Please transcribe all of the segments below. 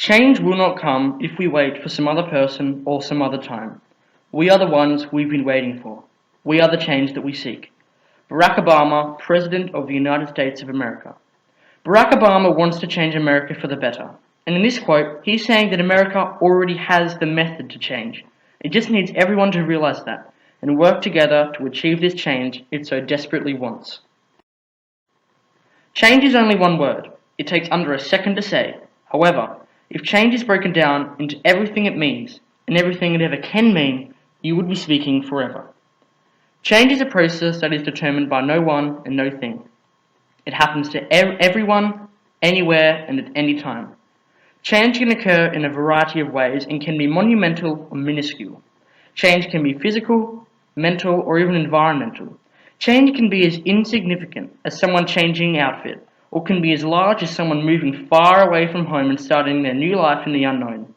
Change will not come if we wait for some other person or some other time. We are the ones we've been waiting for. We are the change that we seek. Barack Obama, President of the United States of America. Barack Obama wants to change America for the better. And in this quote, he's saying that America already has the method to change. It just needs everyone to realize that and work together to achieve this change it so desperately wants. Change is only one word. It takes under a second to say. However, if change is broken down into everything it means and everything it ever can mean, you would be speaking forever. Change is a process that is determined by no one and no thing. It happens to everyone, anywhere, and at any time. Change can occur in a variety of ways and can be monumental or minuscule. Change can be physical, mental, or even environmental. Change can be as insignificant as someone changing outfit, or can be as large as someone moving far away from home and starting their new life in the unknown.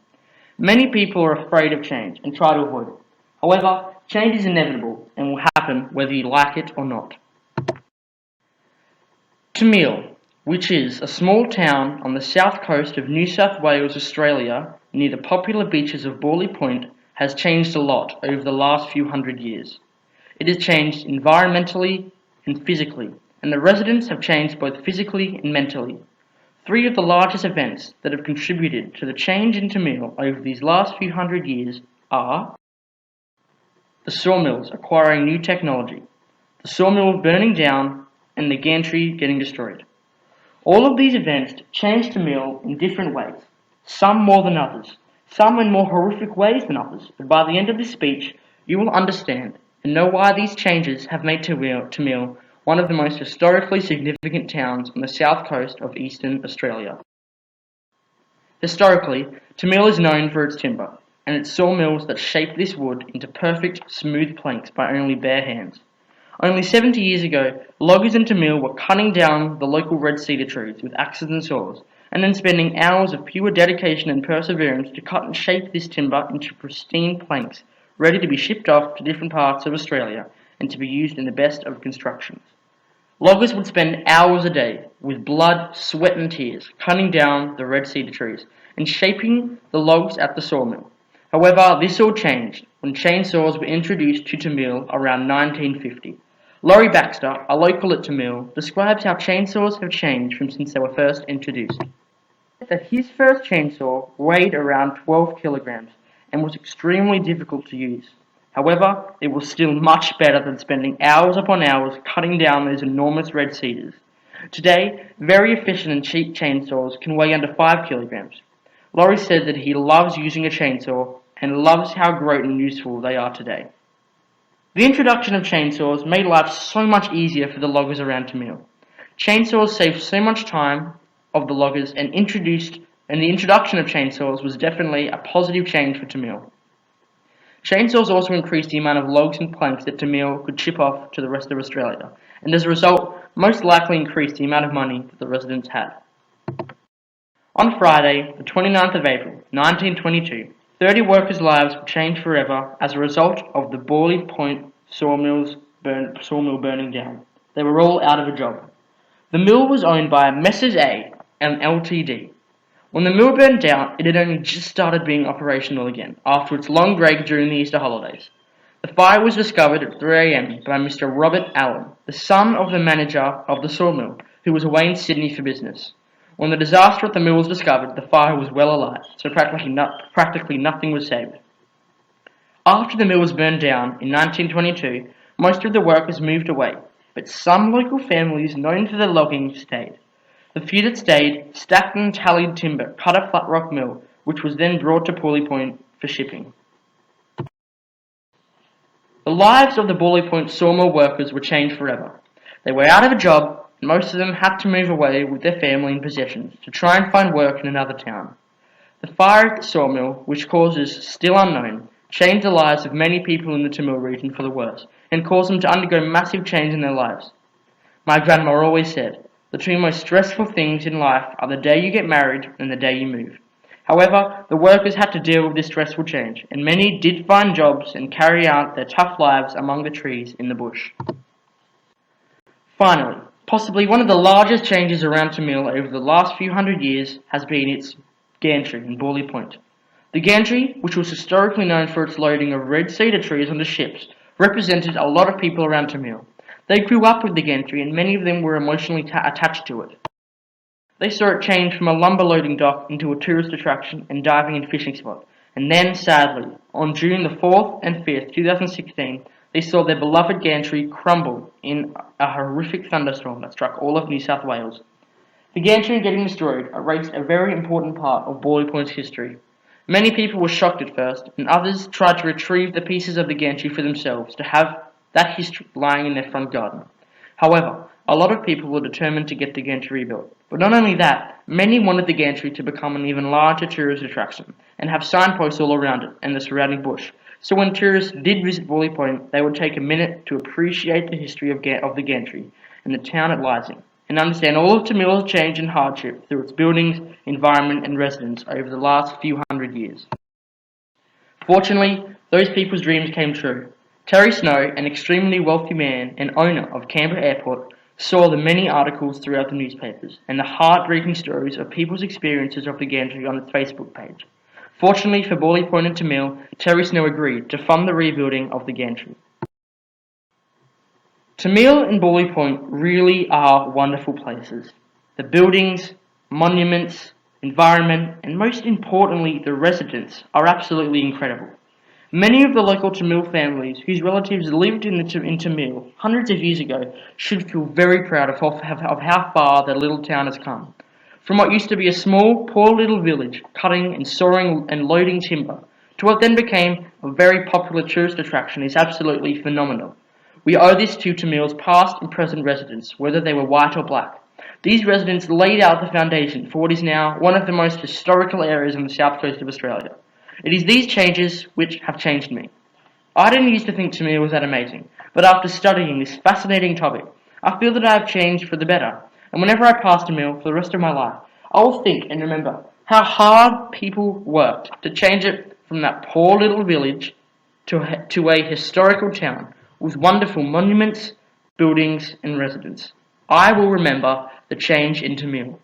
Many people are afraid of change and try to avoid it. However, change is inevitable and will happen whether you like it or not. Tamil, which is a small town on the south coast of New South Wales, Australia, near the popular beaches of Borley Point, has changed a lot over the last few hundred years. It has changed environmentally and physically, and the residents have changed both physically and mentally. Three of the largest events that have contributed to the change in Tamil over these last few hundred years are the sawmills acquiring new technology, the sawmill burning down, and the gantry getting destroyed. All of these events changed Tamil in different ways, some more than others, some in more horrific ways than others, but by the end of this speech, you will understand and know why these changes have made Tamil one of the most historically significant towns on the south coast of eastern Australia. Historically, Tamil is known for its timber and its sawmills that shape this wood into perfect, smooth planks by only bare hands. Only 70 years ago, loggers in Tamil were cutting down the local red cedar trees with axes and saws, and then spending hours of pure dedication and perseverance to cut and shape this timber into pristine planks, ready to be shipped off to different parts of Australia and to be used in the best of constructions. Loggers would spend hours a day, with blood, sweat and tears, cutting down the red cedar trees and shaping the logs at the sawmill. However, this all changed when chainsaws were introduced to Tamil around 1950. Laurie Baxter, a local at Tamil, describes how chainsaws have changed from since they were first introduced. That his first chainsaw weighed around 12 kilograms and was extremely difficult to use. However, it was still much better than spending hours upon hours cutting down those enormous red cedars. Today, very efficient and cheap chainsaws can weigh under 5 kilograms. Laurie said that he loves using a chainsaw and loves how great and useful they are today. The introduction of chainsaws made life so much easier for the loggers around Tamil. Chainsaws saved so much time of the loggers and the introduction of chainsaws was definitely a positive change for Tamil. Chainsaws also increased the amount of logs and planks that Tamil could ship off to the rest of Australia, and as a result, most likely increased the amount of money that the residents had. On Friday, the 29th of April, 1922, 30 workers' lives were changed forever as a result of the Borley Point sawmill burning down. They were all out of a job. The mill was owned by Messrs A and Ltd. When the mill burned down, it had only just started being operational again, after its long break during the Easter holidays. The fire was discovered at 3 a.m. by Mr. Robert Allen, the son of the manager of the sawmill, who was away in Sydney for business. When the disaster at the mill was discovered, the fire was well alive, so practically nothing was saved. After the mill was burned down in 1922, most of the workers moved away, but some local families known for their logging stayed. The few that stayed stacked and tallied timber, cut a flat rock mill, which was then brought to Borley Point for shipping. The lives of the Borley Point sawmill workers were changed forever. They were out of a job, and most of them had to move away with their family and possessions to try and find work in another town. The fire at the sawmill, which cause is still unknown, changed the lives of many people in the Tamil region for the worse, and caused them to undergo massive change in their lives. My grandma always said, the two most stressful things in life are the day you get married and the day you move. However, the workers had to deal with this stressful change, and many did find jobs and carry out their tough lives among the trees in the bush. Finally, possibly one of the largest changes around Tamil over the last few hundred years has been its gantry in Borley Point. The gantry, which was historically known for its loading of red cedar trees onto ships, represented a lot of people around Tamil. They grew up with the gantry and many of them were emotionally attached to it. They saw it change from a lumber loading dock into a tourist attraction and diving and fishing spot. And then, sadly, on June the 4th and 5th, 2016, they saw their beloved gantry crumble in a horrific thunderstorm that struck all of New South Wales. The gantry getting destroyed erased a very important part of Borley Point's history. Many people were shocked at first, and others tried to retrieve the pieces of the gantry for themselves to have that history lying in their front garden. However, a lot of people were determined to get the gantry rebuilt. But not only that, many wanted the gantry to become an even larger tourist attraction and have signposts all around it and the surrounding bush. So when tourists did visit Borley Point, they would take a minute to appreciate the history of the gantry and the town it lies in, and understand all of Tamil's change and hardship through its buildings, environment and residents over the last few hundred years. Fortunately, those people's dreams came true. Terry Snow, an extremely wealthy man and owner of Canberra Airport, saw the many articles throughout the newspapers and the heartbreaking stories of people's experiences of the gantry on its Facebook page. Fortunately for Borley Point and Tamil, Terry Snow agreed to fund the rebuilding of the gantry. Tamil and Borley Point really are wonderful places. The buildings, monuments, environment, and most importantly, the residents are absolutely incredible. Many of the local Tamil families whose relatives lived in Tamil hundreds of years ago should feel very proud of how far their little town has come. From what used to be a small, poor little village cutting and sawing and loading timber to what then became a very popular tourist attraction is absolutely phenomenal. We owe this to Tamil's past and present residents, whether they were white or black. These residents laid out the foundation for what is now one of the most historical areas on the south coast of Australia. It is these changes which have changed me. I didn't used to think Tamil was that amazing, but after studying this fascinating topic, I feel that I have changed for the better, and whenever I pass Tamil for the rest of my life, I will think and remember how hard people worked to change it from that poor little village to a historical town with wonderful monuments, buildings and residents. I will remember the change in Tamil.